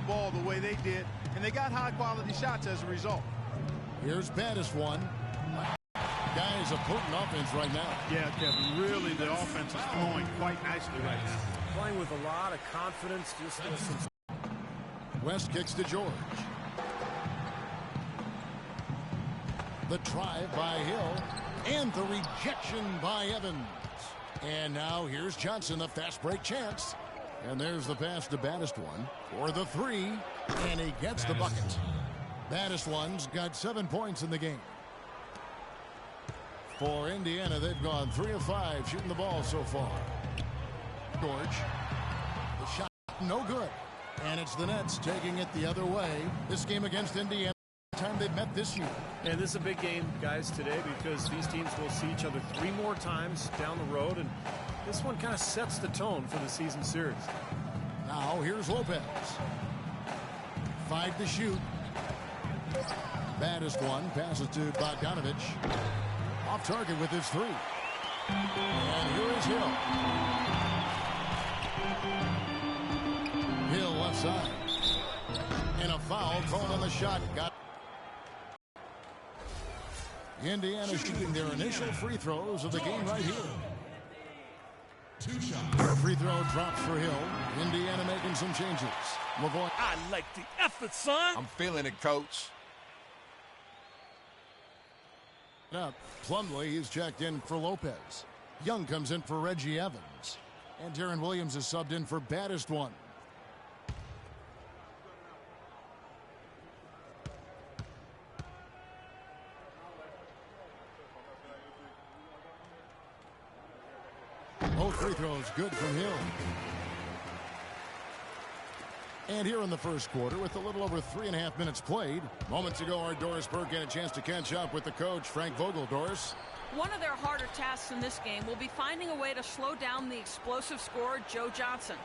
ball the way they did, and they got high-quality shots as a result. Here's Baddest one. Guys, a potent offense right now. Yeah, Kevin, really the offense is flowing quite nicely right now. Playing with a lot of confidence. Just West kicks to George. The drive by Hill. And the rejection by Evans. And now here's Johnson, a fast break chance. And there's the pass to Baddest one for the three. And he gets the bucket. Baddest one's got 7 points in the game. For Indiana, they've gone 3 of 5 shooting the ball so far. George. The shot no good. And it's the Nets taking it the other way. This game against Indiana, the time they've met this year. And this is a big game, guys, today because these teams will see each other 3 more times down the road. And this one kind of sets the tone for the season series. Now here's Lopez. 5 to shoot. Baddest one passes to Bogdanovich. Off target with his 3. And here is Hill. Hill left side. And a foul called on the shot. Got Indiana shooting their initial free throws of the game right here. 2 shots. Free throw drops for Hill. Indiana making some changes. LeVoy. I like the effort, son. I'm feeling it, coach. Up. Plumlee is checked in for Lopez. Young comes in for Reggie Evans. And Darren Williams is subbed in for Baddest one. Both free throws good from Hill. And here in the first quarter, with a little over 3.5 minutes played, moments ago, our Doris Burke had a chance to catch up with the coach, Frank Vogel. Doris. One of their harder tasks in this game will be finding a way to slow down the explosive scorer, Joe Johnson.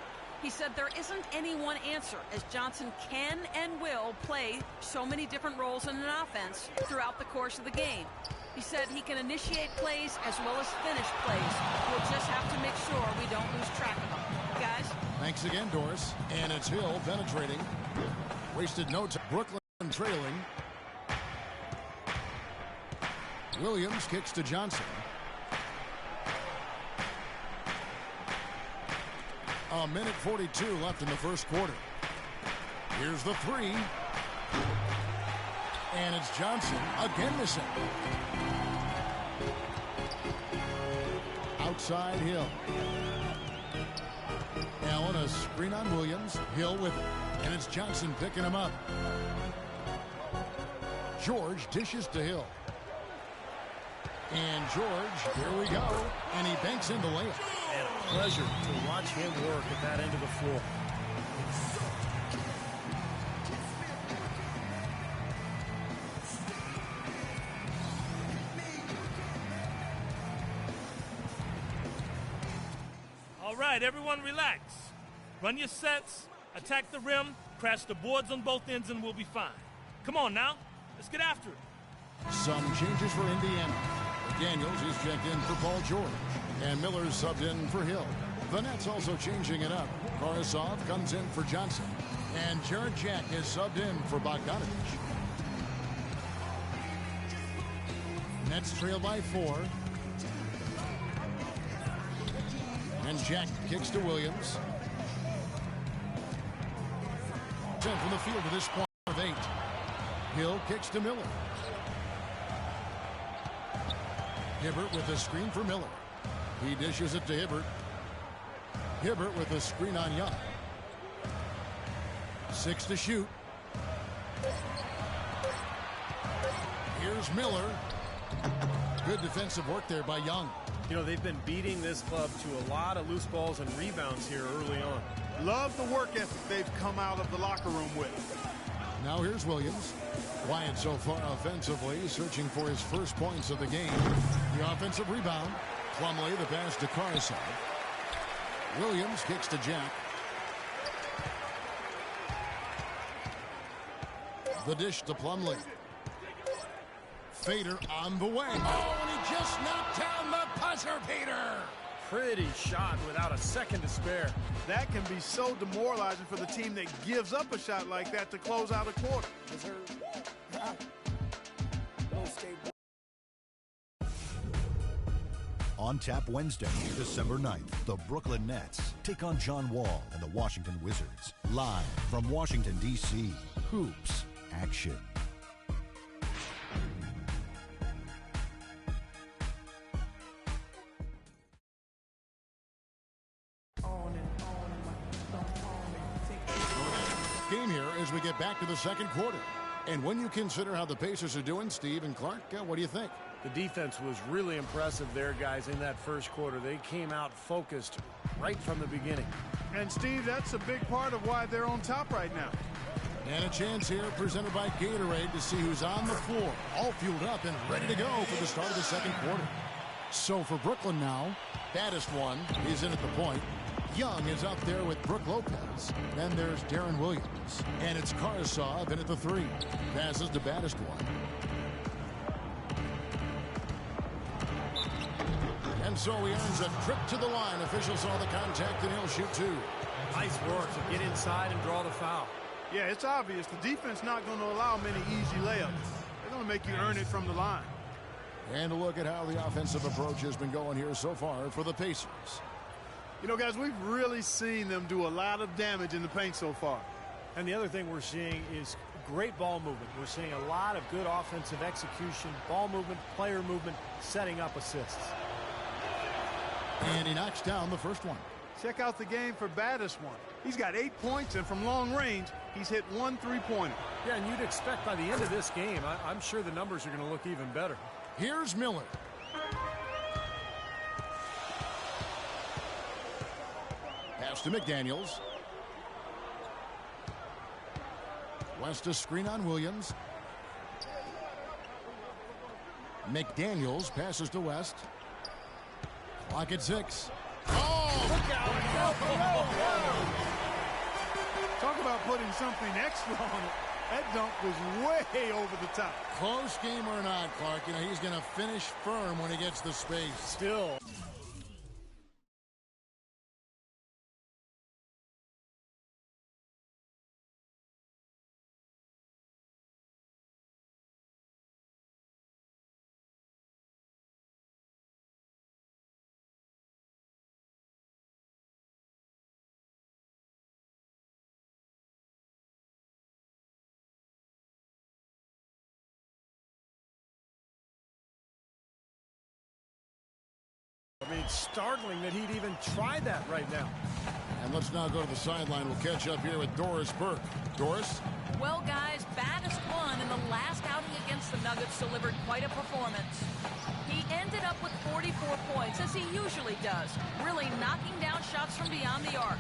He said there isn't any one answer, as Johnson can and will play so many different roles in an offense throughout the course of the game. He said he can initiate plays as well as finish plays. We'll just have to make sure we don't lose track of them. Guys? Thanks again, Doris. And it's Hill penetrating. Wasted no time. Brooklyn trailing. Williams kicks to Johnson. A minute 42 left in the first quarter. Here's the 3. And it's Johnson again missing. Outside Hill. Allen a screen on Williams. Hill with it. And it's Johnson picking him up. George dishes to Hill. And George, here we go. And he banks in the layup. And a pleasure to watch him work at that end of the floor. All right, everyone relax. Run your sets, attack the rim, crash the boards on both ends, and we'll be fine. Come on now, let's get after it. Some changes for Indiana. Daniels is checked in for Paul George. And Miller's subbed in for Hill. The Nets also changing it up. Korosov comes in for Johnson. And Jared Jack is subbed in for Bogdanovich. Nets trail by 4. And Jack kicks to Williams. 10 from the field to this point of 8. Hill kicks to Miller. Hibbert with a screen for Miller. He dishes it to Hibbert. Hibbert with a screen on Young. 6 to shoot. Here's Miller. Good defensive work there by Young. You know, they've been beating this club to a lot of loose balls and rebounds here early on. Love the work ethic they've come out of the locker room with. Now here's Williams. Quiet so far offensively, searching for his first points of the game. The offensive rebound. Plumlee the pass to Korosov. Williams kicks to Jack. The dish to Plumlee. Fader on the way. Oh, and he just knocked down the buzzer beater. Pretty shot without a second to spare. That can be so demoralizing for the team that gives up a shot like that to close out a quarter. On Tap Wednesday, December 9th, the Brooklyn Nets take on John Wall and the Washington Wizards. Live from Washington, D.C., Hoops Action. Game here as we get back to the second quarter. And when you consider how the Pacers are doing, Steve and Clark, what do you think? The defense was really impressive there, guys, in that first quarter. They came out focused right from the beginning. And, Steve, that's a big part of why they're on top right now. And a chance here presented by Gatorade to see who's on the floor, all fueled up and ready to go for the start of the second quarter. So for Brooklyn now, baddest one is in at the point. Young is up there with Brook Lopez. Then there's Darren Williams. And it's Karsov in at the three. Passes to baddest one. And so he earns a trip to the line. Officials saw the contact and he'll shoot two. Nice work to get inside and draw the foul. Yeah, it's obvious. The defense not going to allow many easy layups. They're going to make you earn it from the line. And a look at how the offensive approach has been going here so far for the Pacers. You know, guys, we've really seen them do a lot of damage in the paint so far. And the other thing we're seeing is great ball movement. We're seeing a lot of good offensive execution, ball movement, player movement, setting up assists. And he knocks down the first one. Check out the game for baddest one. He's got 8 points, and from long range, he's hit 1 3-pointer. Yeah, and you'd expect by the end of this game, I'm sure the numbers are going to look even better. Here's Miller. Pass to McDaniels. West a screen on Williams. McDaniels passes to West. Clock at 6. Oh! Look out! Talk about putting something extra on it. That dunk was way over the top. Close game or not, Clark, you know, he's going to finish firm when he gets the space. Still. I mean, it's startling that he'd even try that right now. And let's now go to the sideline. We'll catch up here with Doris Burke. Doris? Well, guys, baddest one in the last outing against the Nuggets delivered quite a performance. He ended up with 44 points, as he usually does, really knocking down shots from beyond the arc.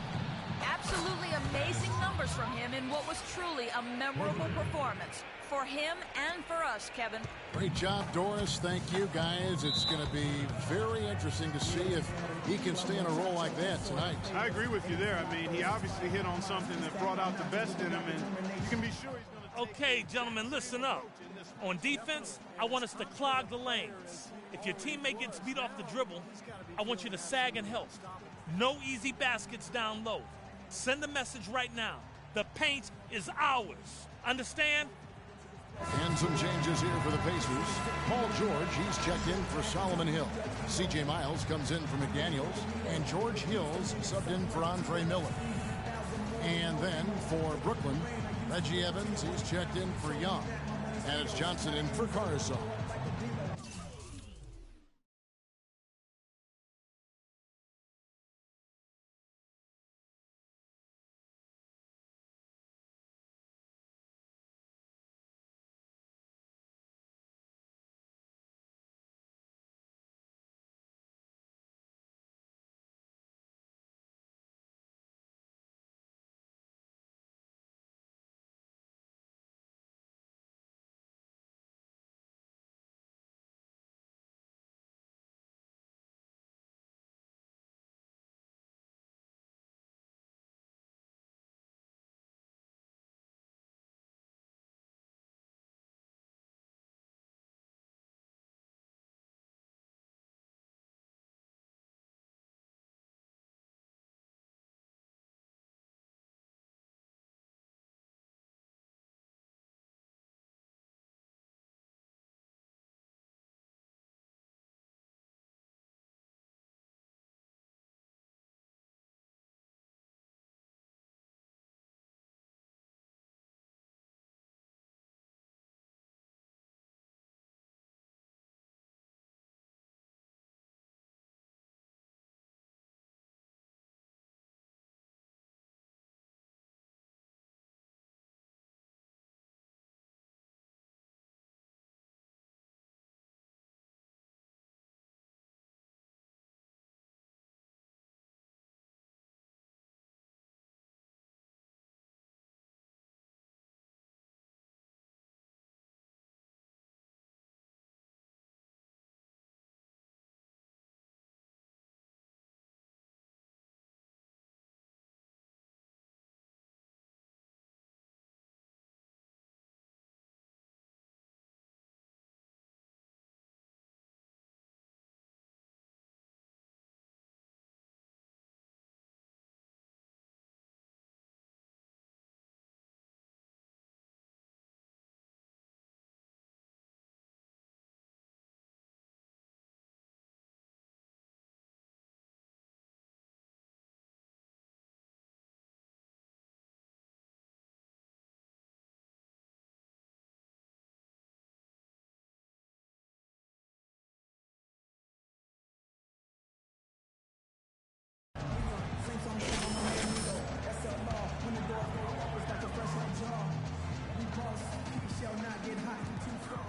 Absolutely amazing numbers from him in what was truly a memorable performance. For him and for us, Kevin. Great job, Doris. Thank you, guys. It's going to be very interesting to see if he can stay in a role like that tonight. I agree with you there. I mean, he obviously hit on something that brought out the best in him, and you can be sure he's going to... Okay, gentlemen, listen up. On defense, I want us to clog the lanes. If your teammate gets beat off the dribble, I want you to sag and help. No easy baskets down low. Send a message right now. The paint is ours. Understand? And some changes here for the Pacers. Paul George, he's checked in for Solomon Hill. C.J. Miles comes in for McDaniels. And George Hills subbed in for Andre Miller. And then for Brooklyn, Reggie Evans, he's checked in for Young. And it's Johnson in for Caruso.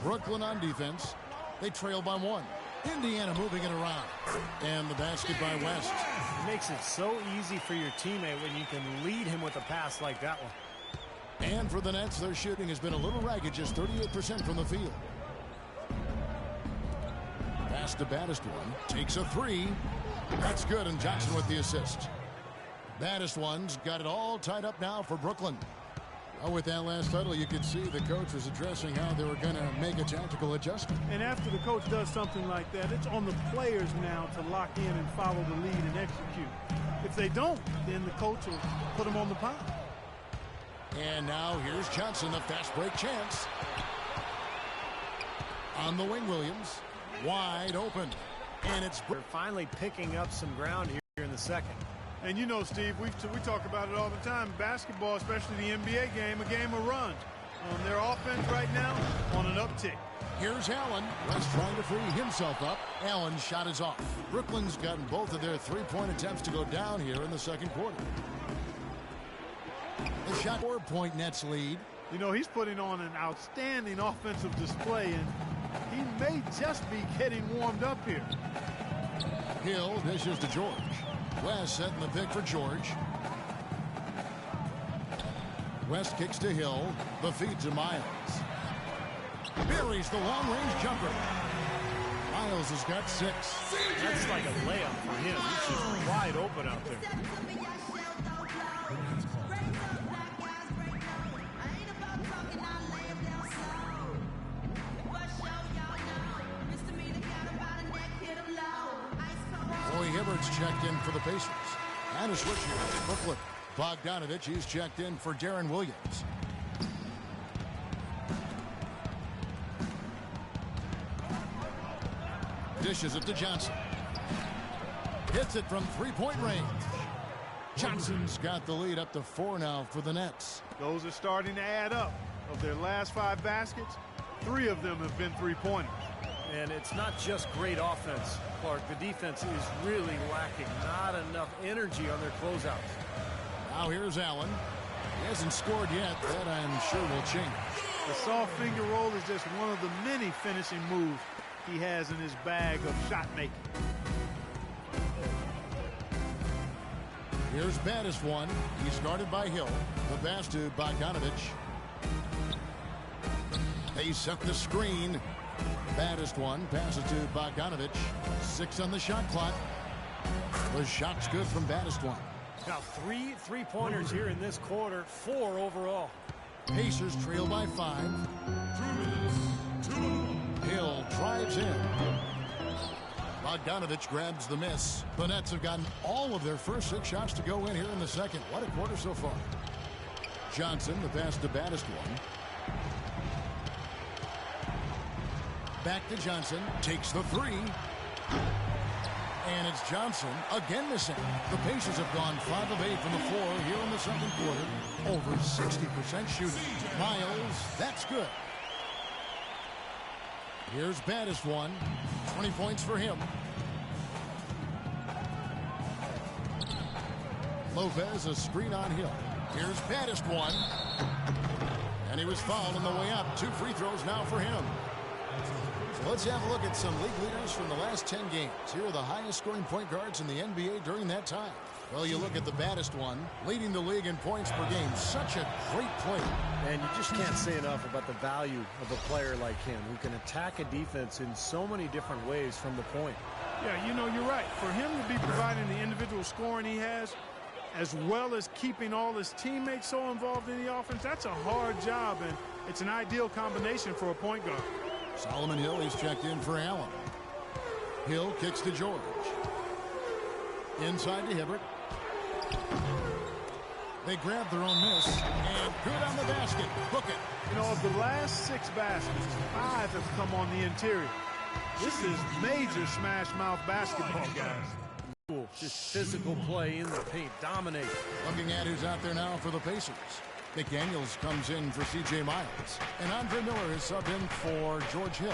Brooklyn on defense. They trail by 1. Indiana moving it around. And the basket by West. It makes it so easy for your teammate when you can lead him with a pass like that one. And for the Nets, their shooting has been a little ragged, just 38% from the field. Pass to Baddest One. Takes a 3. That's good, and Johnson with the assist. Baddest One's got it all tied up now for Brooklyn. Well, with that last title, you could see the coach was addressing how they were going to make a tactical adjustment. And after the coach does something like that, it's on the players now to lock in and follow the lead and execute. If they don't, then the coach will put them on the pile. And now here's Johnson, the fast break chance. On the wing, Williams. Wide open. And it's... They're finally picking up some ground here in the second. And you know, Steve, we talk about it all the time. Basketball, especially the NBA game, a game of runs. Their offense right now on an uptick. Here's Allen. West trying to free himself up. Allen's shot is off. Brooklyn's gotten both of their three-point attempts to go down here in the second quarter. The shot 4-point Nets lead. You know, he's putting on an outstanding offensive display, and he may just be getting warmed up here. Hill dishes to George. West setting the pick for George. West kicks to Hill. The feed to Miles. Buries the long-range jumper. Miles has got 6. That's like a layup for him. He's just wide open out there. Checked in for the Pacers. And a switch here. Brooklyn. Bogdanovich, he's checked in for Darren Williams. Dishes it to Johnson. Hits it from three-point range. Johnson's got the lead up to 4 now for the Nets. Those are starting to add up. Of their last 5 baskets, 3 of them have been three-pointers. And it's not just great offense, Clark. The defense is really lacking. Not enough energy on their closeouts. Now here's Allen. He hasn't scored yet. That I'm sure will change. The soft finger roll is just one of the many finishing moves he has in his bag of shot making. Here's Baddest One. He's guarded by Hill. The pass to Bogdanovich. They set the screen. Baddest One passes to Bogdanovich. 6 on the shot clock. The shot's good from Baddest One. Now 3 three-pointers here in this quarter. 4 overall. Pacers trail by 5. 2 minutes. Hill drives in. Bogdanovich grabs the miss. The Nets have gotten all of their first 6 shots to go in here in the second. What a quarter so far. Johnson, the pass to Baddest One. Back to Johnson. Takes the 3. And it's Johnson again missing. The Pacers have gone 5 of 8 from the floor here in the second quarter. Over 60% shooting. Miles, that's good. Here's Baddest One. 20 points for him. Lopez, a screen on Hill. Here's Baddest One. And he was fouled on the way up. 2 free throws now for him. So let's have a look at some league leaders from the last 10 games. Here are the highest scoring point guards in the NBA during that time. Well, you look at the Baddest One, leading the league in points per game. Such a great player. And you just can't say enough about the value of a player like him who can attack a defense in so many different ways from the point. Yeah, you know, you're right. For him to be providing the individual scoring he has, as well as keeping all his teammates so involved in the offense, that's a hard job, and it's an ideal combination for a point guard. Solomon Hill, he's checked in for Allen. Hill kicks to George. Inside to Hibbert. They grab their own miss, and good on the basket. Book it. You know, of the last 6 baskets, 5 have come on the interior. This is major smash-mouth basketball, guys. Cool. Just physical play in the paint. Dominate. Looking at who's out there now for the Pacers. McDaniels comes in for C.J. Miles. And Andre Miller is subbed in for George Hill.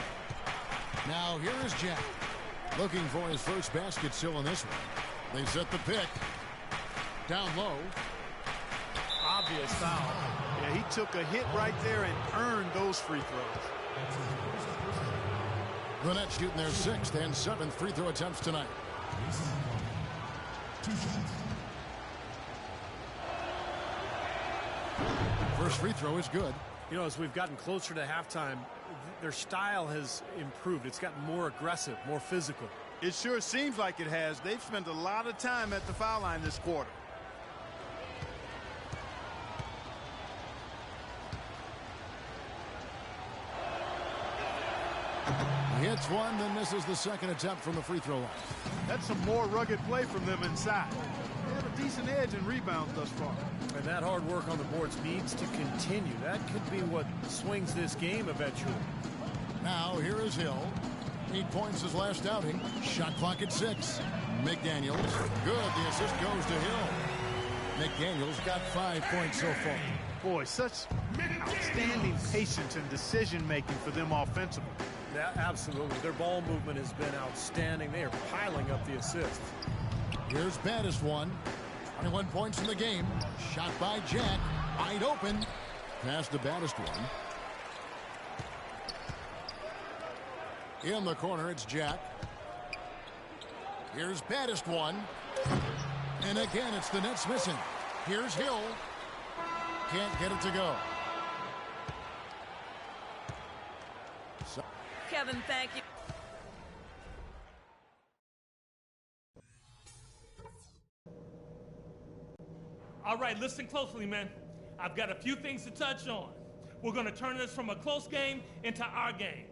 Now here is Jack. Looking for his first basket still in this one. They set the pick. Down low. Obvious foul. Yeah, he took a hit right there and earned those free throws. The Nets shooting their 6th and 7th free throw attempts tonight. First free throw is good. You know, as we've gotten closer to halftime, their style has improved. It's gotten more aggressive, more physical. It sure seems like it has. They've spent a lot of time at the foul line this quarter. He hits one, then misses the second attempt from the free throw line. That's some more rugged play from them inside. They have a decent edge in rebounds thus far. And that hard work on the boards needs to continue. That could be what swings this game eventually. Now here is Hill. 8 points his last outing. Shot clock at 6. McDaniels. Good. The assist goes to Hill. McDaniels got 5 points so far. Boy, such outstanding patience and decision-making for them offensively. Yeah, absolutely. Their ball movement has been outstanding. They are piling up the assists. Here's baddest one. 21 points in the game. Shot by Jack. Wide open. Past the baddest one. In the corner, it's Jack. Here's baddest one. And again, it's the Nets missing. Here's Hill. Can't get it to go. Kevin, thank you. All right, listen closely, man. I've got a few things to touch on. We're going to turn this from a close game into our game.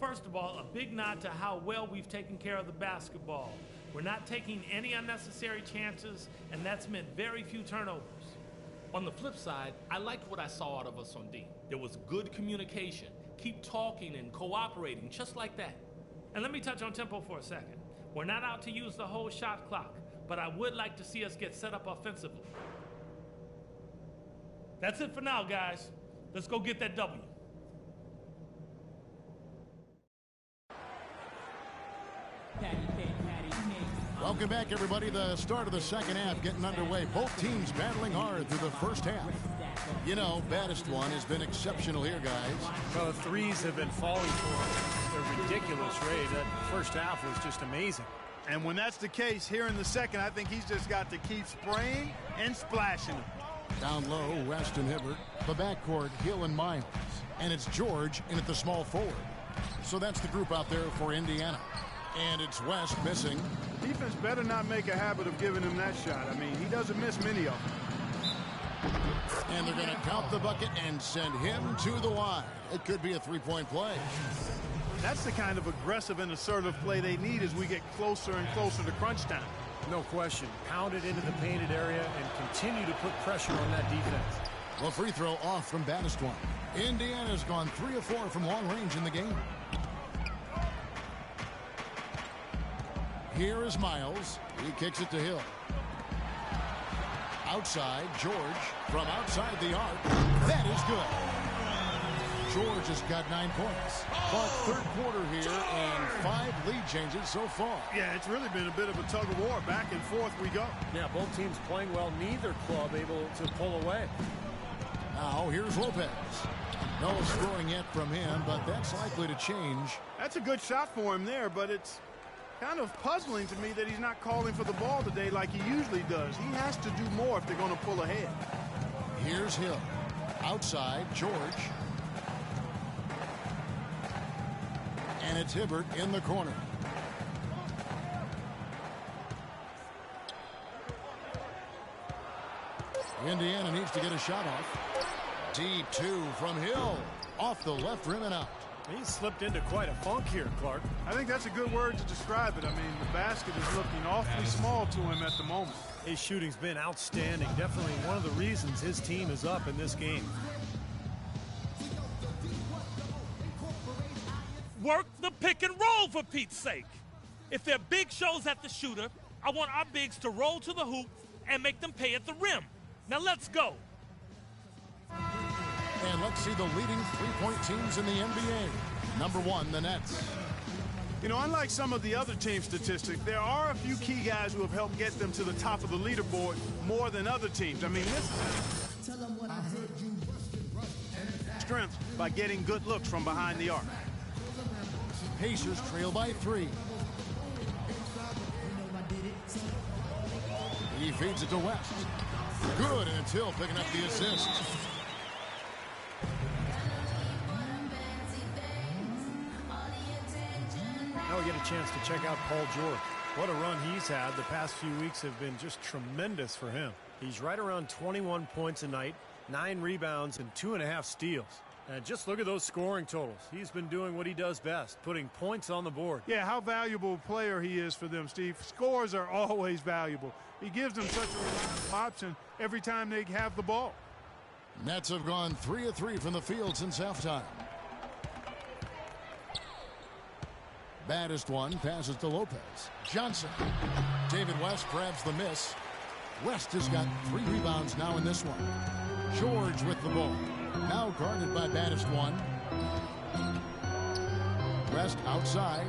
First of all, a big nod to how well we've taken care of the basketball. We're not taking any unnecessary chances, and that's meant very few turnovers. On the flip side, I liked what I saw out of us on D. There was good communication. Keep talking and cooperating, just like that. And let me touch on tempo for a second. We're not out to use the whole shot clock, but I would like to see us get set up offensively. That's it for now, guys. Let's go get that W. Welcome back, everybody. The start of the second half getting underway. Both teams battling hard through the first half. You know, baddest one has been exceptional here, guys. Well, the threes have been falling for a ridiculous rate. That first half was just amazing. And when that's the case, here in the second, I think he's just got to keep spraying and splashing them. Down low, West and Hibbert. The backcourt, Hill and Miles. And it's George in at the small forward. So that's the group out there for Indiana. And it's West missing. Defense better not make a habit of giving him that shot. I mean, he doesn't miss many of them. And they're going to count the bucket and send him to the line. It could be a three-point play. That's the kind of aggressive and assertive play they need as we get closer and closer to crunch time. No question. Pound it into the painted area and continue to put pressure on that defense. Well, free throw off from baddest one. Indiana's gone 3 of 4 from long range in the game. Here is Miles. He kicks it to Hill. Outside, George from outside the arc. That is good. George has got 9 points. But third quarter here and 5 lead changes so far. Yeah, it's really been a bit of a tug of war. Back and forth we go. Yeah, both teams playing well. Neither club able to pull away. Now here's Lopez. No scoring yet from him, but that's likely to change. That's a good shot for him there, but it's kind of puzzling to me that he's not calling for the ball today like he usually does. He has to do more if they're going to pull ahead. Here's Hill. Outside, George. And it's Hibbert in the corner. Indiana needs to get a shot off. Deep 2 from Hill. Off the left rim and out. He slipped into quite a funk here, Clark. I think that's a good word to describe it. I mean, the basket is looking awfully small to him at the moment. His shooting's been outstanding. Definitely one of the reasons his team is up in this game. Work the pick and roll, for Pete's sake. If they're big shows at the shooter, I want our bigs to roll to the hoop and make them pay at the rim. Now let's go. And let's see the leading three-point teams in the NBA. Number 1, the Nets. You know, unlike some of the other team statistics, there are a few key guys who have helped get them to the top of the leaderboard more than other teams. I mean, Strength by getting good looks from behind the arc. Pacers trail by 3. He feeds it to West. Good, and it's Hill picking up the assist. Now we get a chance to check out Paul George. What a run he's had. The past few weeks have been just tremendous for him. He's right around 21 points a night, 9 rebounds, and 2.5 steals. And just look at those scoring totals. He's been doing what he does best, putting points on the board. Yeah, how valuable a player he is for them, Steve. Scores are always valuable. He gives them such an option every time they have the ball. Nets have gone 3 of 3 from the field since halftime. Baddest one passes to Lopez. Johnson. David West grabs the miss. West has got 3 rebounds now in this one. George with the ball. Now guarded by Baddest one. West outside.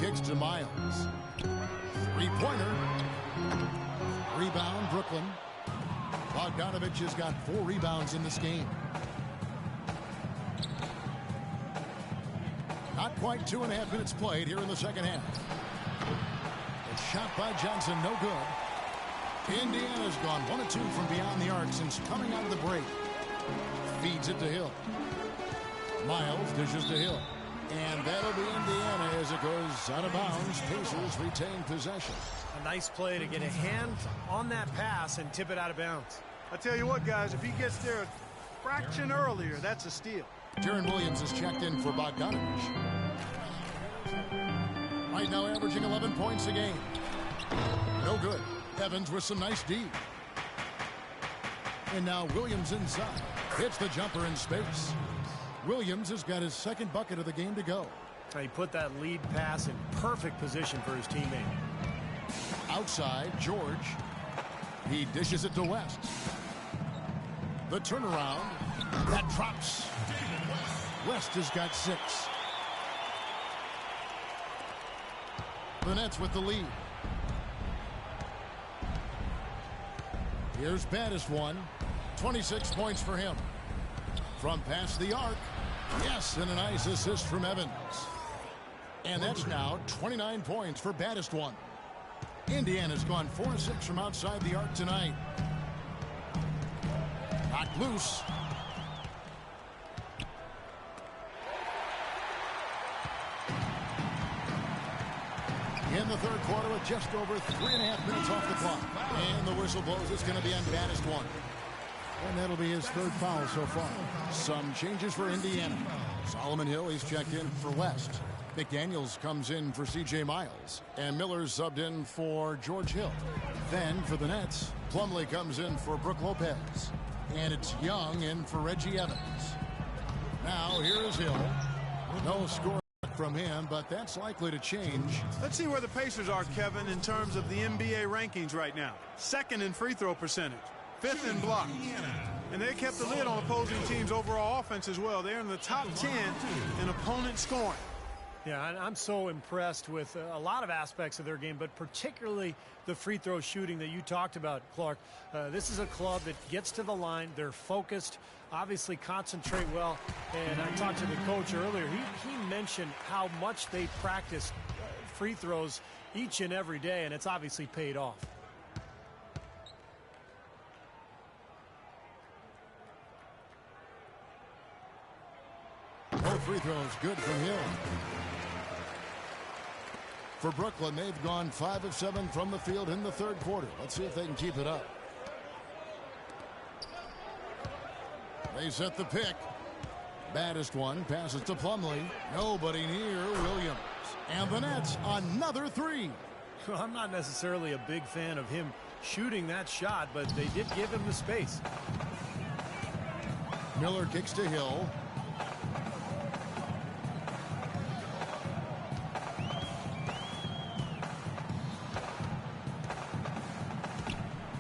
Kicks to Miles. 3-pointer. Rebound, Brooklyn. Bogdanovich has got 4 rebounds in this game. Not quite 2.5 minutes played here in the second half. A shot by Johnson, no good. Indiana's gone 1 of 2 from beyond the arc since coming out of the break. Feeds it to Hill. Miles dishes to Hill. And that'll be Indiana as it goes out of bounds. Pacers retain possession. A nice play to get a hand on that pass and tip it out of bounds. I tell you what, guys, if he gets there a fraction earlier, that's a steal. Deron Williams is checked in for Bogdanovich. Right now averaging 11 points a game. No good. Evans with some nice D. And now Williams inside. Hits the jumper in space. Williams has got his second bucket of the game to go. He put that lead pass in perfect position for his teammate. Outside, George. He dishes it to West. The turnaround. That drops. West has got 6. The Nets with the lead. Here's Baddest one. 26 points for him. From past the arc. Yes, and a nice assist from Evans. And that's now 29 points for Baddest one. Indiana's gone 4 of 6 from outside the arc tonight. Knocked loose. In the third quarter with just over 3.5 minutes off the clock. And the whistle blows. It's going to be on Baddest one. And that'll be his 3rd foul so far. Some changes for Indiana. Solomon Hill, he's checked in for West. McDaniels comes in for C.J. Miles. And Miller's subbed in for George Hill. Then for the Nets, Plumlee comes in for Brook Lopez. And it's Young in for Reggie Evans. Now here is Hill. No score from him, but that's likely to change. Let's see where the Pacers are, Kevin, in terms of the NBA rankings right now. 2nd in free throw percentage. 5th in blocks. And they kept the lid on opposing teams' overall offense as well. They're in the top 10 in opponent scoring. Yeah, I'm so impressed with a lot of aspects of their game, but particularly the free throw shooting that you talked about, Clark. This is a club that gets to the line. They're focused, obviously concentrate well. And I talked to the coach earlier. He mentioned how much they practice free throws each and every day, and it's obviously paid off. Both free throws good from Hill. For Brooklyn, they've gone 5 of 7 from the field in the third quarter. Let's see if they can keep it up. They set the pick. Baddest one passes to Plumlee. Nobody near Williams. And the Nets, another 3. Well, I'm not necessarily a big fan of him shooting that shot, but they did give him the space. Miller kicks to Hill.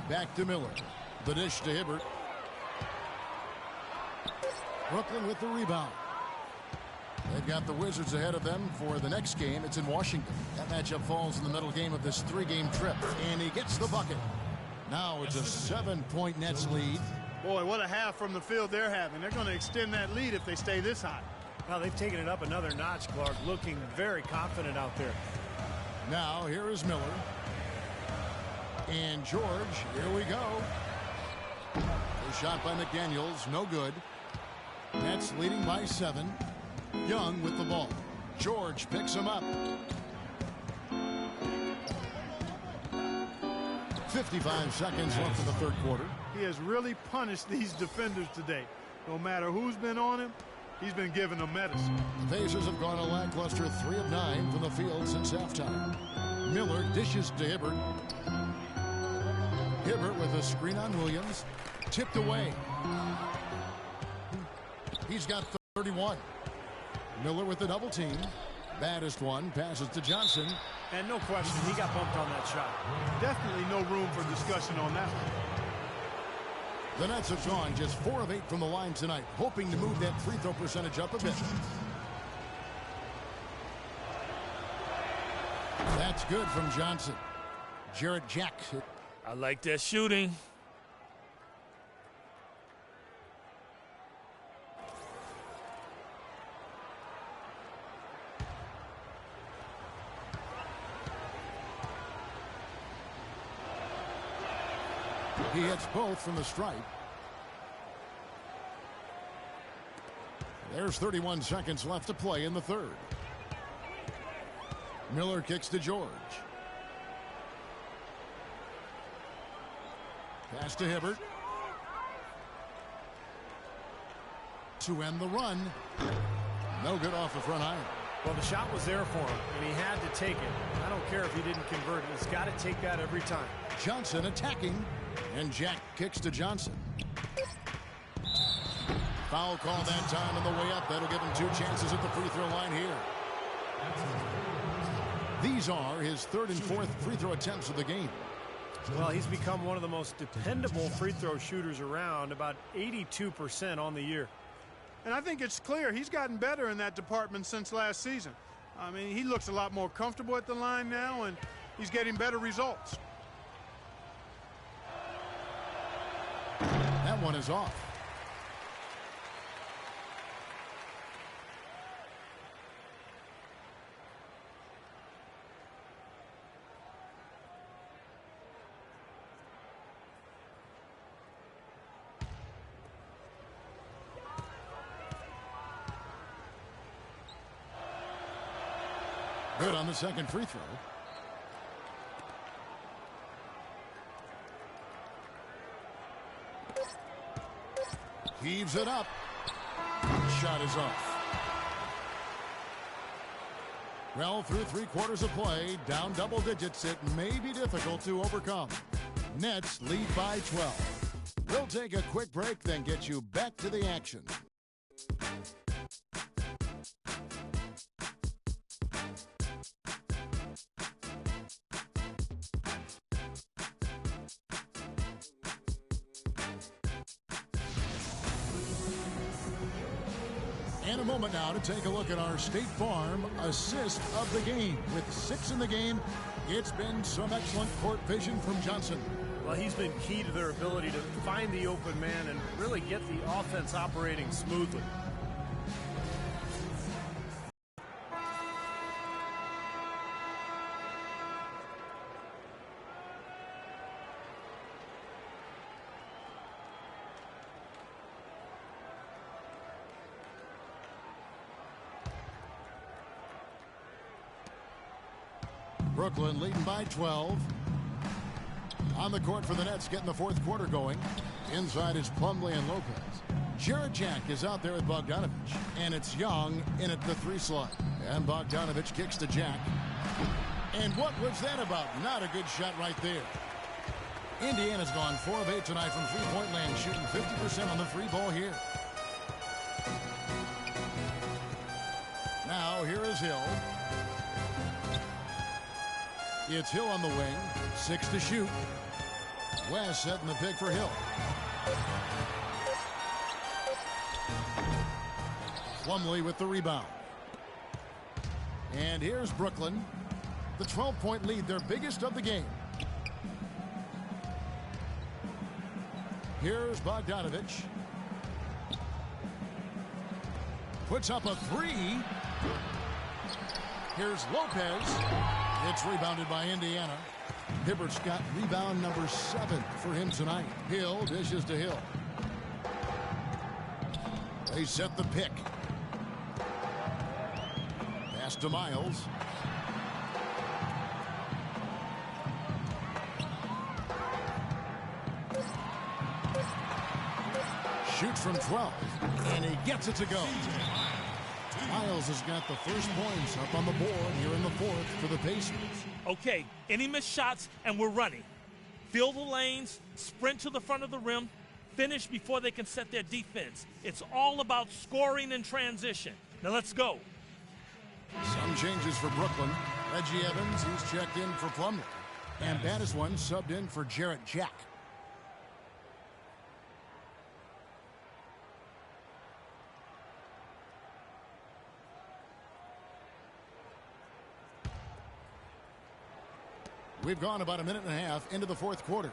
Back to Miller. The dish to Hibbert. Brooklyn with the rebound. They've got the Wizards ahead of them for the next game. It's in Washington. That matchup falls in the middle game of this 3-game trip. And he gets the bucket. Now it's a 7-point Nets lead. Boy, what a half from the field they're having. They're going to extend that lead if they stay this high. Well, they've taken it up another notch, Clark, looking very confident out there. Now here is Miller. And George, here we go. A shot by McDaniels, no good. Nets leading by 7. Young with the ball. George picks him up. 55 seconds left in the third quarter. He has really punished these defenders today. No matter who's been on him, he's been giving them medicine. The Pacers have gone a lackluster 3 of 9 from the field since halftime. Miller dishes to Hibbert. Hibbert with a screen on Williams. Tipped away. He's got 31. Miller with the double team. Baddest one passes to Johnson. And no question, he got bumped on that shot. Definitely no room for discussion on that one. The Nets have gone just 4 of 8 from the line tonight, hoping to move that free throw percentage up a bit. That's good from Johnson. Jarrett Jack. I like that shooting. He hits both from the stripe. There's 31 seconds left to play in the third. Miller kicks to George. Pass to Hibbert. To end the run. No good off the front iron. Well, the shot was there for him, and he had to take it. I don't care if he didn't convert it. He's got to take that every time. Johnson attacking, and Jack kicks to Johnson. Foul call that time on the way up. That'll give him 2 chances at the free throw line here. These are his 3rd and 4th free throw attempts of the game. Well, he's become one of the most dependable free throw shooters around, about 82% on the year. And I think it's clear he's gotten better in that department since last season. I mean, he looks a lot more comfortable at the line now, and he's getting better results. That one is off. Good on the second free throw. Heaves it up. Shot is off. Well, through 3 quarters of play, down double digits, it may be difficult to overcome. Nets lead by 12. We'll take a quick break, then get you back to the action. And a moment now to take a look at our State Farm assist of the game. With 6 in the game, it's been some excellent court vision from Johnson. Well, he's been key to their ability to find the open man and really get the offense operating smoothly. Brooklyn leading by 12. On the court for the Nets, getting the 4th quarter going. Inside is Plumlee and Lopez. Jarrett Jack is out there with Bogdanovich. And it's Young in at the 3 slot. And Bogdanovich kicks to Jack. And what was that about? Not a good shot right there. Indiana's gone 4 of 8 tonight from three-point land, shooting 50% on the free ball here. Now here is Hill. It's Hill on the wing. 6 to shoot. West setting the pick for Hill. Plumlee with the rebound. And here's Brooklyn. The 12-point lead, their biggest of the game. Here's Bogdanovich. Puts up a three. Here's Lopez. It's rebounded by Indiana. Hibbert's got rebound number 7 for him tonight. Hill dishes to Hill. They set the pick. Pass to Miles. Shoots from 12, and he gets it to go. Miles has got the first points up on the board here in the fourth for the Pacers. Okay, any missed shots, and we're running. Fill the lanes, sprint to the front of the rim, finish before they can set their defense. It's all about scoring and transition. Now let's go. Some changes for Brooklyn. Reggie Evans, he's checked in for Plumlee. And Baddest One subbed in for Jarrett Jack. We've gone about a minute and a half into the fourth quarter.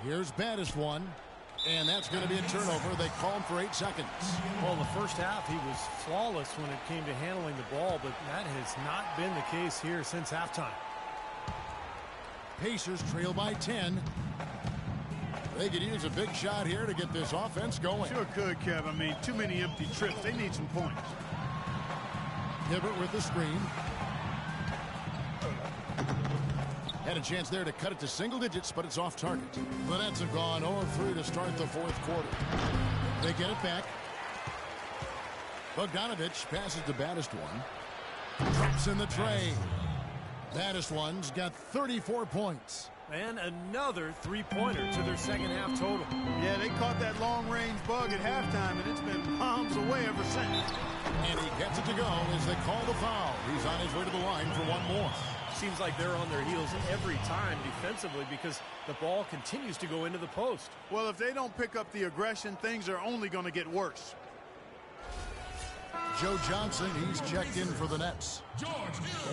Here's Baddest One, and that's going to be a turnover. They called for 8 seconds. Well, the first half, he was flawless when it came to handling the ball, but that has not been the case here since halftime. Pacers trail by 10. They could use a big shot here to get this offense going. Sure could, Kev. I mean, too many empty trips. They need some points. Hibbert with the screen. Had a chance there to cut it to single digits, but it's off target. The Nets have gone 0-3 to start the fourth quarter. They get it back. Bogdanovich passes to Baddest One. Drops in the tray. Baddest One's got 34 points. And another three-pointer to their second half total. Yeah, they caught that long-range bug at halftime, and it's been bombs away ever since. And he gets it to go as they call the foul. He's on his way to the line for one more. Seems like they're on their heels every time defensively because the ball continues to go into the post. Well, if they don't pick up the aggression, things are only going to get worse. Joe Johnson, he's checked in for the Nets.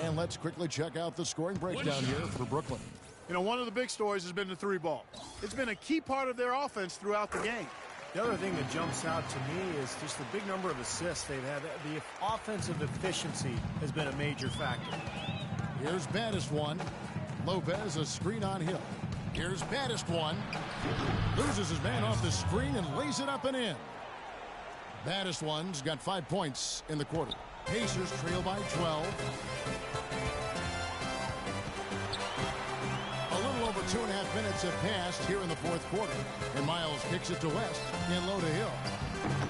And let's quickly check out the scoring breakdown here for Brooklyn. You know, one of the big stories has been the three ball. It's been a key part of their offense throughout the game. The other thing that jumps out to me is just the big number of assists they've had. The offensive efficiency has been a major factor. Here's Baddest One. Lopez, a screen on Hill. Here's Baddest One. Loses his man off the screen and lays it up and in. Baddest One's got 5 points in the quarter. Pacers trail by 12. A little over 2.5 minutes have passed here in the fourth quarter. And Miles kicks it to West and low to Hill.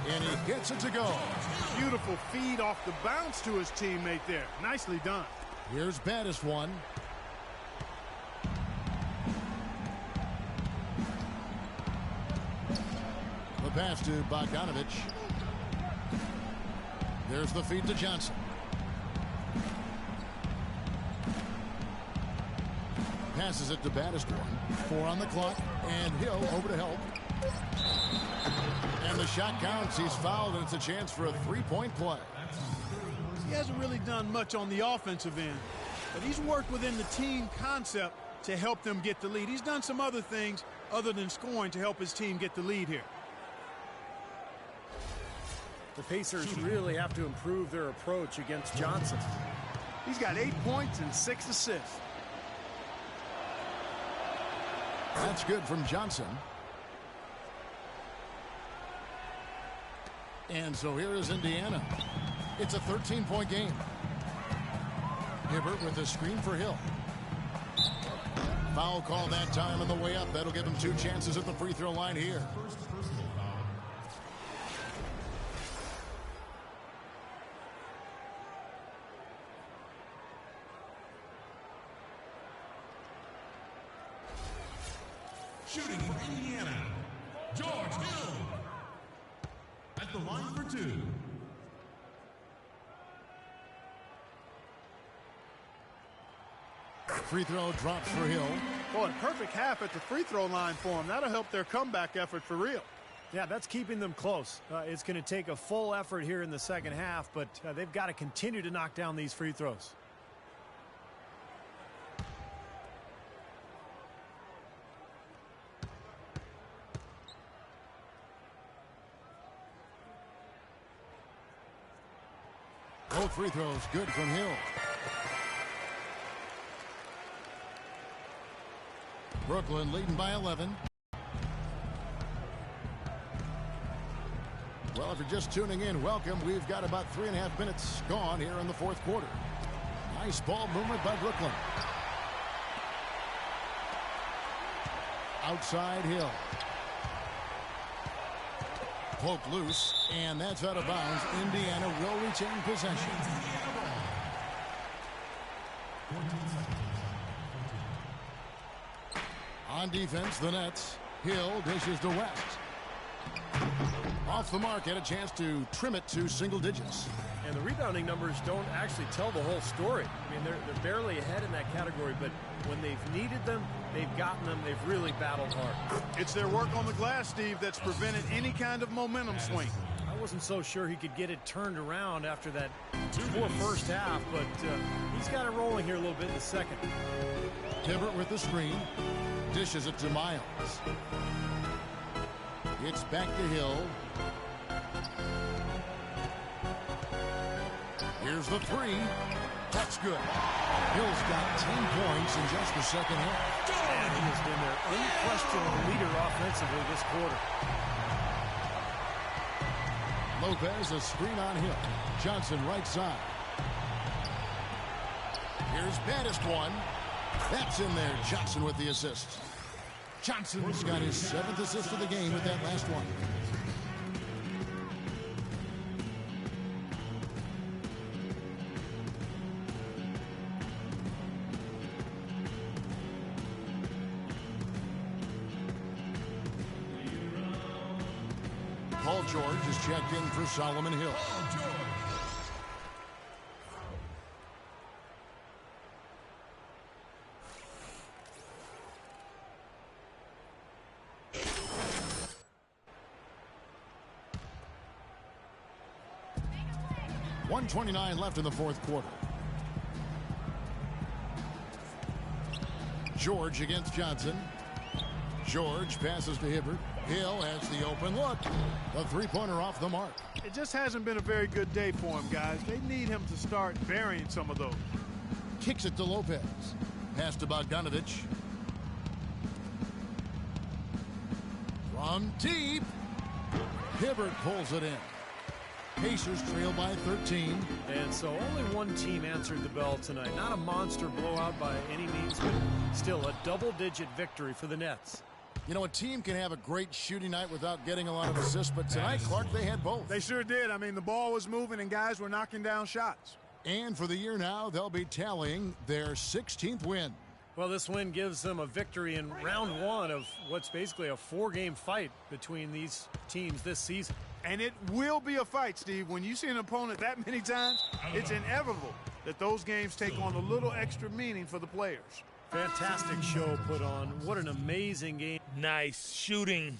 And he gets it to go. Beautiful feed off the bounce to his teammate there. Nicely done. Here's Baddest One. The pass to Bogdanovich. There's the feed to Johnson. Passes it to Baddest One. 4 on the clock. And Hill over to help. And the shot counts. He's fouled, and it's a chance for a three-point play. He hasn't really done much on the offensive end, but he's worked within the team concept to help them get the lead. He's done some other things other than scoring to help his team get the lead here. The Pacers really have to improve their approach against Johnson. He's got 8 points and 6 assists. That's good from Johnson. And so here is Indiana. It's a 13-point game. Hibbert with a screen for Hill. Foul call that time on the way up. That'll give him 2 chances at the free throw line here. Shooting for Indiana, George Hill. At the line for 2. Free throw drops for Hill. Boy, perfect half at the free throw line for him. That'll help their comeback effort for real. Yeah, that's keeping them close. It's going to take a full effort here in the second half, but they've got to continue to knock down these free throws. Both free throws good from Hill. Brooklyn leading by 11. Well, if you're just tuning in, welcome. We've got about 3.5 minutes gone here in the fourth quarter. Nice ball movement by Brooklyn. Outside Hill. Poked loose, and that's out of bounds. Indiana will retain possession. On defense, the Nets. Hill dishes to West. Off the mark, had a chance to trim it to single digits. And the rebounding numbers don't actually tell the whole story. I mean, they're barely ahead in that category, but when they've needed them, they've gotten them. They've really battled hard. It's their work on the glass, Steve, that's prevented any kind of momentum swing. I wasn't so sure he could get it turned around after that poor first half, but he's got it rolling here a little bit in the second. Hibbert with the screen. Dishes it to Miles. It's back to Hill. Here's the three. That's good. Hill's got 10 points in just the second half. And he has been their unquestioned leader offensively this quarter. Lopez, a screen on Hill. Johnson right side. Here's baddest one. That's in there. Johnson with the assist. Johnson's got his 7th assist of the game with that last one. Paul George is checked in for Solomon Hill. .129 left in the fourth quarter. George against Johnson. George passes to Hibbert. Hill has the open look. The three-pointer off the mark. It just hasn't been a very good day for him, guys. They need him to start burying some of those. Kicks it to Lopez. Pass to Bogdanovich. From deep. Hibbert pulls it in. Pacers trail by 13. And so only one team answered the bell tonight. Not a monster blowout by any means, but still a double-digit victory for the Nets. You know, a team can have a great shooting night without getting a lot of assists, but tonight, Clark, they had both. They sure did. I mean, the ball was moving and guys were knocking down shots. And for the year now, they'll be tallying their 16th win. Well, this win gives them a victory in round one of what's basically a 4-game fight between these teams this season. And it will be a fight, Steve. When you see an opponent that many times, it's inevitable that those games take on a little extra meaning for the players. Fantastic show put on. What an amazing game. Nice shooting.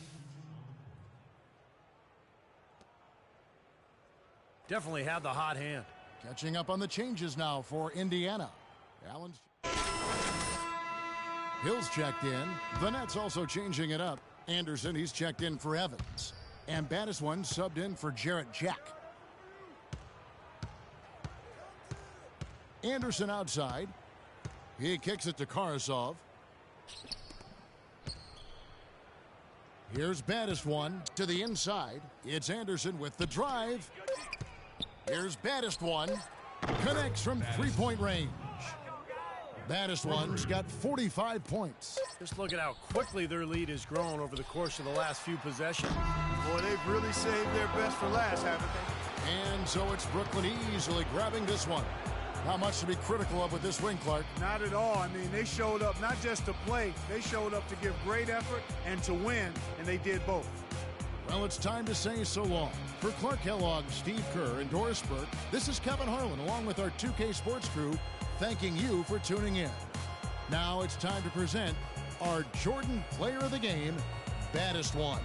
Definitely had the hot hand. Catching up on the changes now for Indiana. Allen's. Hill's checked in. The Nets also changing it up. Anderson, he's checked in for Evans. And baddest one subbed in for Jarrett Jack. Anderson outside. He kicks it to Karasov. Here's baddest one to the inside. It's Anderson with the drive. Here's baddest one. Connects from three-point range. Baddest one's got 45 points. Just look at how quickly their lead has grown over the course of the last few possessions. Boy, they've really saved their best for last, haven't they? And so it's Brooklyn easily grabbing this one. Not much to be critical of with this win, Clark. Not at all. I mean, they showed up not just to play. They showed up to give great effort and to win, and they did both. Well, it's time to say so long. For Clark Kellogg, Steve Kerr, and Doris Burke, this is Kevin Harlan, along with our 2K Sports crew, thanking you for tuning in. Now it's time to present our Jordan Player of the Game, baddest one.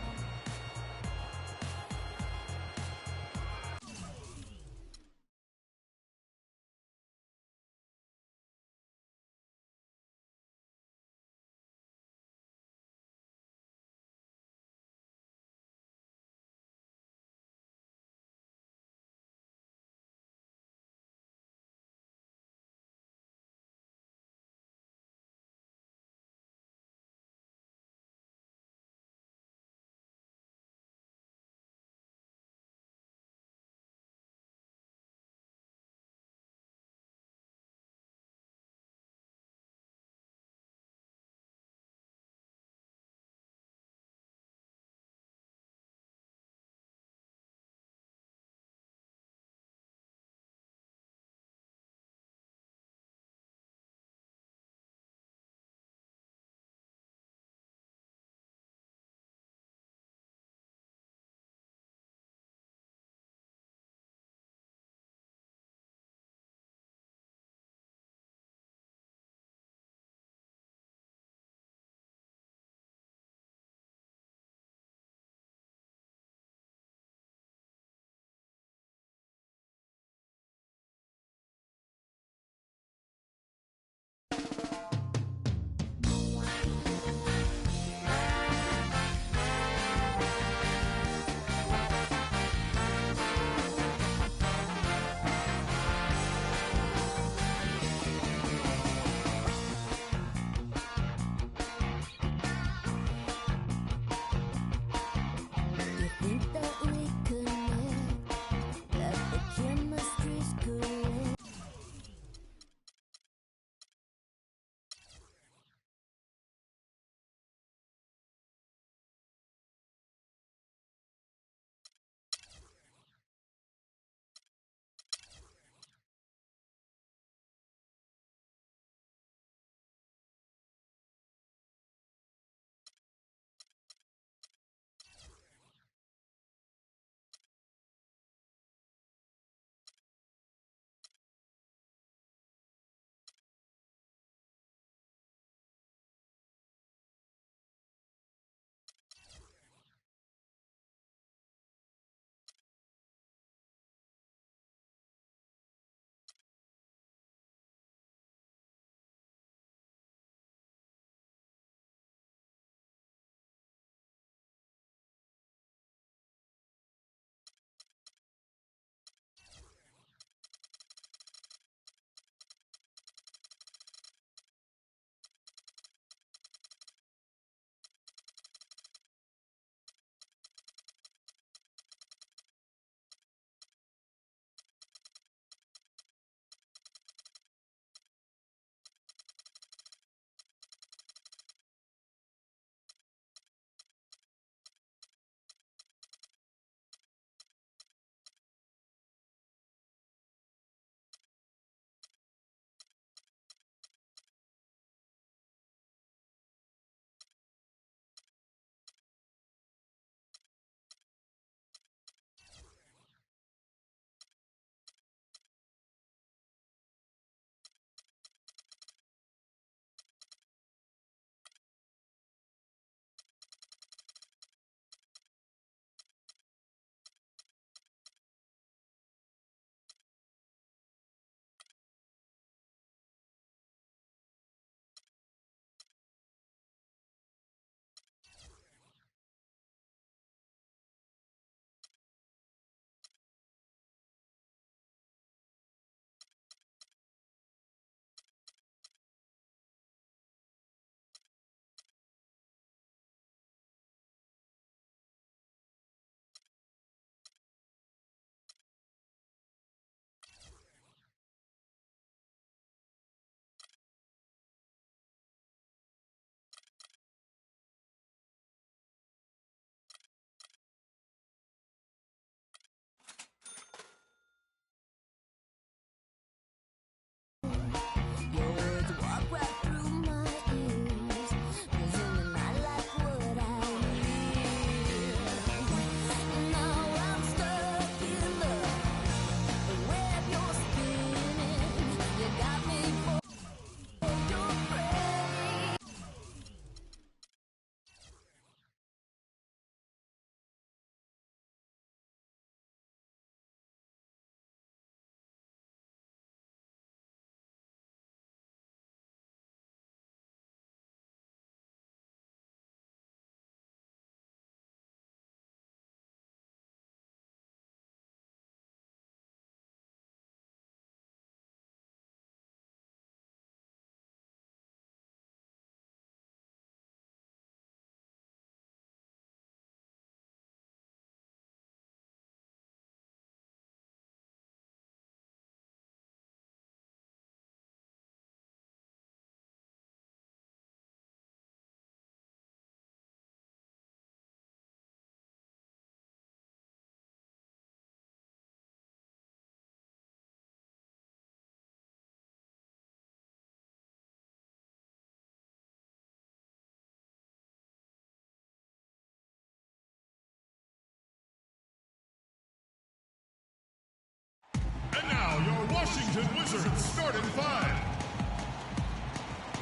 Washington Wizards starting five.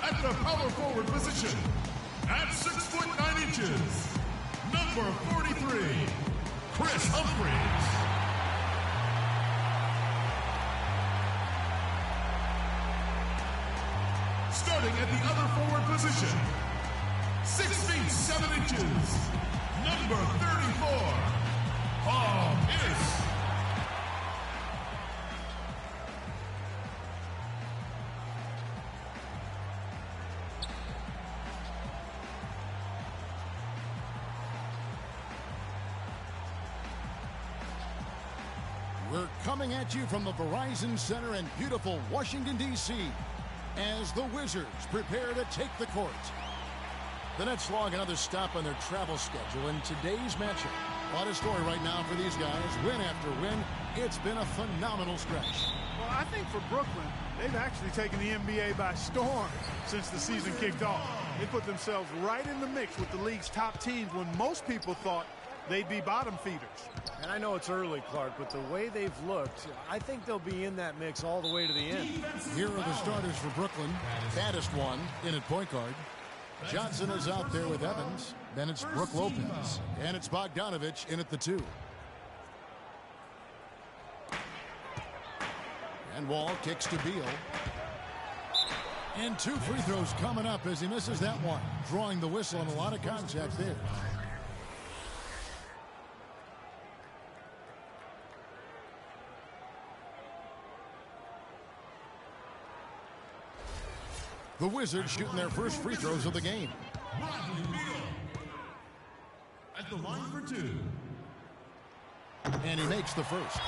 At the power forward position, at 6 foot 9 inches, number 43, Chris Humphries. Starting at the other forward position, 6 feet 7 inches, number 34, Paul Pierce. We're coming at you from the Verizon Center in beautiful Washington, D.C. as the Wizards prepare to take the court. The Nets log another stop on their travel schedule in today's matchup. What a story right now for these guys. Win after win. It's been a phenomenal stretch. Well, I think for Brooklyn, they've actually taken the NBA by storm since the season kicked off. They put themselves right in the mix with the league's top teams when most people thought they'd be bottom feeders. And I know it's early, Clark, but the way they've looked, I think they'll be in that mix all the way to the end. Here are the starters for Brooklyn. Baddest one in at point guard. Johnson is out there with Evans. Then it's Brook Lopez. And it's Bogdanovich in at the 2. And Wall kicks to Beal. And 2 free throws coming up as he misses that one. Drawing the whistle and a lot of contact there. The Wizards shooting their first free throws of the game. Bradley Beal at the line for 2. And he makes the first.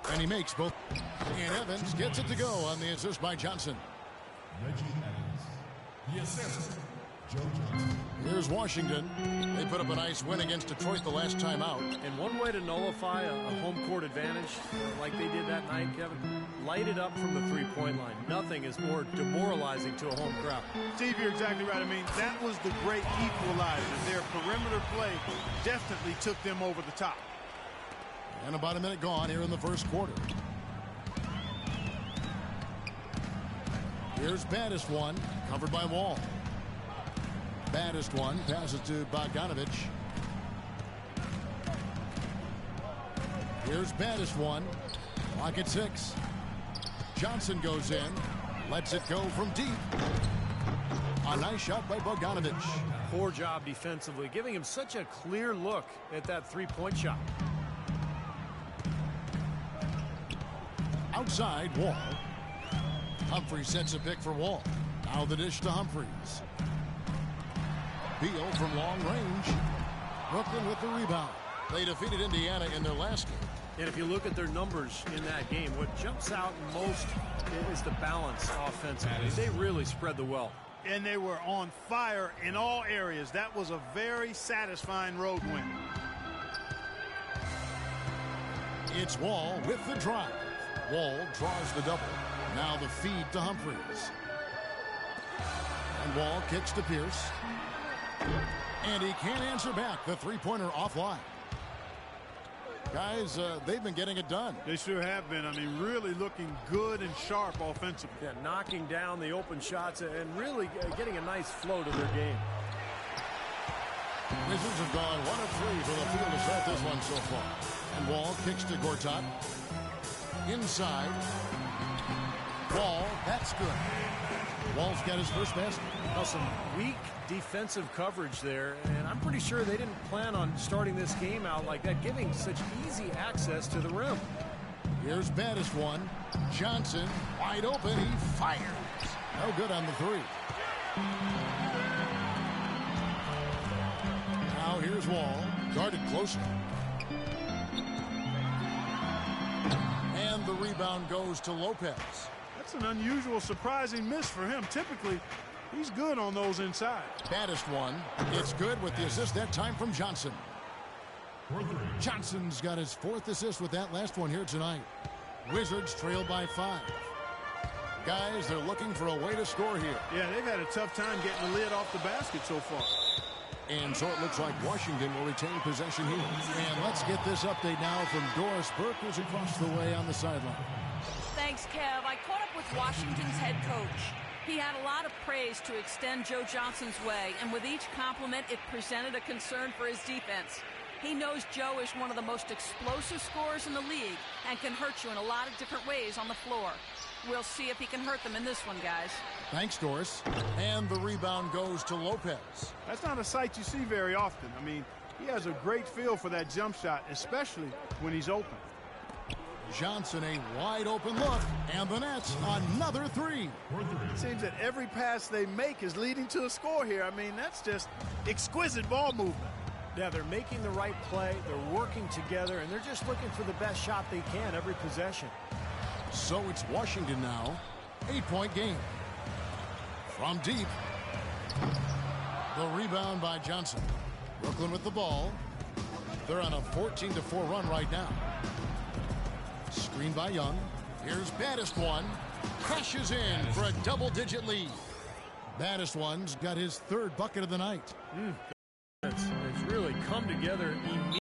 And he makes both. And Evans gets it to go on the assist by Johnson. Reggie Evans. The assist, Here's Washington. They put up a nice win against Detroit the last time out. And one way to nullify a home court advantage, like they did that night, Kevin, light it up from the three-point line. Nothing is more demoralizing to a home crowd. Steve, you're exactly right. I mean, that was the great equalizer. Their perimeter play definitely took them over the top. And about a minute gone here in the first quarter. Here's Baddest one, covered by Wall. Baddest one passes to Bogdanovich. Here's Baddest one. Clock at 6. Johnson goes in. Lets it go from deep. A nice shot by Bogdanovich. Poor job defensively, giving him such a clear look at that three-point shot. Outside, Wall. Humphries sets a pick for Wall. Now the dish to Humphries. Beal from long range. Brooklyn with the rebound. They defeated Indiana in their last game. And if you look at their numbers in that game, what jumps out most is the balance offensively. They really spread the wealth. And they were on fire in all areas. That was a very satisfying road win. It's Wall with the drive. Wall draws the double. Now the feed to Humphries. And Wall kicks to Pierce. And he can't answer back. The three-pointer offline. Guys, they've been getting it done. They sure have been. I mean, really looking good and sharp offensively. Yeah, knocking down the open shots and really getting a nice flow to their game. Wizards have gone 1 of 3 from the field to start this one so far. And Wall kicks to Gortat. Inside. Wall, that's good. Wall's got his first basket. Well, some weak defensive coverage there, and I'm pretty sure they didn't plan on starting this game out like that, giving such easy access to the rim. Here's Baddest one. Johnson, wide open, he fires. No good on the three. Now here's Wall, guarded closely. And the rebound goes to Lopez. That's an unusual, surprising miss for him. Typically, he's good on those inside. Baddest one. It's good with the assist that time from Johnson. Johnson's got his 4th assist with that last one here tonight. Wizards trail by 5. Guys, they're looking for a way to score here. Yeah, they've had a tough time getting the lid off the basket so far. And so it looks like Washington will retain possession here. And let's get this update now from Doris Burke, who's across the way on the sideline. Thanks, Kev. I caught up with Washington's head coach. He had a lot of praise to extend Joe Johnson's way, and with each compliment, it presented a concern for his defense. He knows Joe is one of the most explosive scorers in the league and can hurt you in a lot of different ways on the floor. We'll see if he can hurt them in this one, guys. Thanks, Doris. And the rebound goes to Lopez. That's not a sight you see very often. I mean, he has a great feel for that jump shot, especially when he's open. Johnson, a wide open look, and the Nets, another three. It seems that every pass they make is leading to a score here. I mean, that's just exquisite ball movement. Yeah, they're making the right play, they're working together, and they're just looking for the best shot they can every possession. So it's Washington now, 8-point game. From deep, the rebound by Johnson. Brooklyn with the ball. They're on a 14-4 run right now. Screen by Young. Here's Baddest one. Crashes in for a double-digit lead. Baddest one's got his 3rd bucket of the night. It's really come together immediately.